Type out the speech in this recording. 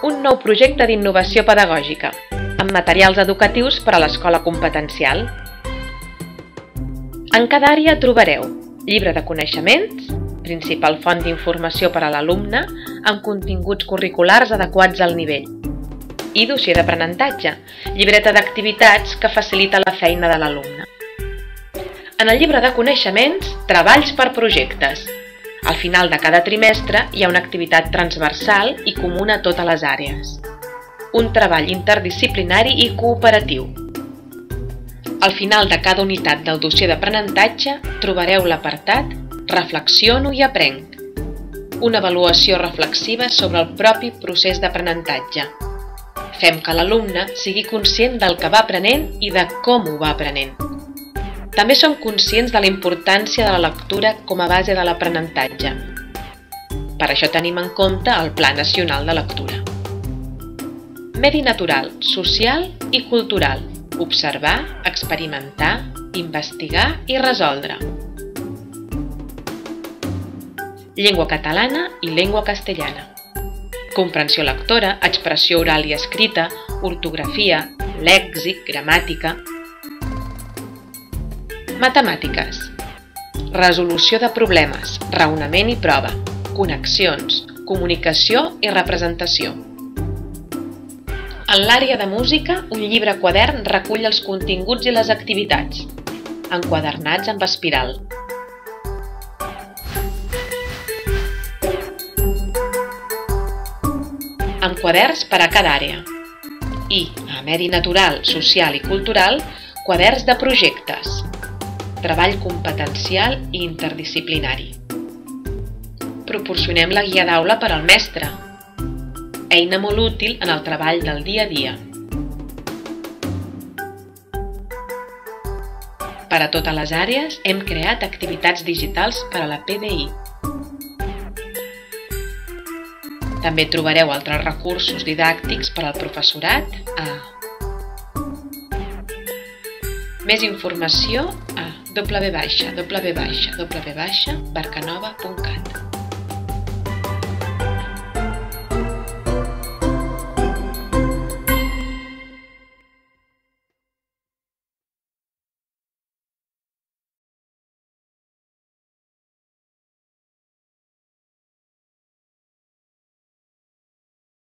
un nou projecte d'innovació pedagògica, amb materials educatius per a l'escola competencial. En cada àrea trobareu llibre de coneixements, principal font d'informació per a l'alumne, amb continguts curriculars adequats al nivell, i dossier d'aprenentatge, llibreta d'activitats que facilita la feina de l'alumne. En el llibre de coneixements, treballs per projectes. Al final de cada trimestre hi ha una activitat transversal i comuna a totes les àrees. Un treball interdisciplinari i cooperatiu. Al final de cada unitat del dossier d'aprenentatge trobareu l'apartat Reflexiono i aprenc. Una avaluació reflexiva sobre el propi procés d'aprenentatge. Fem que l'alumne sigui conscient del que va aprenent i de com ho va aprenent. També som conscients de la importància de la lectura com a base de l'aprenentatge. Per això tenim en compte el Pla Nacional de Lectura. Medi natural, social i cultural. Observar, experimentar, investigar i resoldre. Llengua catalana i llengua castellana. Comprensió lectora, expressió oral i escrita, ortografia, lèxic, gramàtica. Matemàtiques. Resolució de problemes, raonament i prova, connexions, comunicació i representació. En l'àrea de música, un llibre quadern recull els continguts i les activitats, enquadernats amb espiral. Amb quaderns per a cada àrea. I, a medi natural, social i cultural, quaderns de projectes. Treball competencial i interdisciplinari. Proporcionem la guia d'aula per al mestre. Eina molt útil en el treball del dia a dia. Per a totes les àrees hem creat activitats digitals per a la PDI. També trobareu altres recursos didàctics per al professorat a més informació a www.barcanova.cat.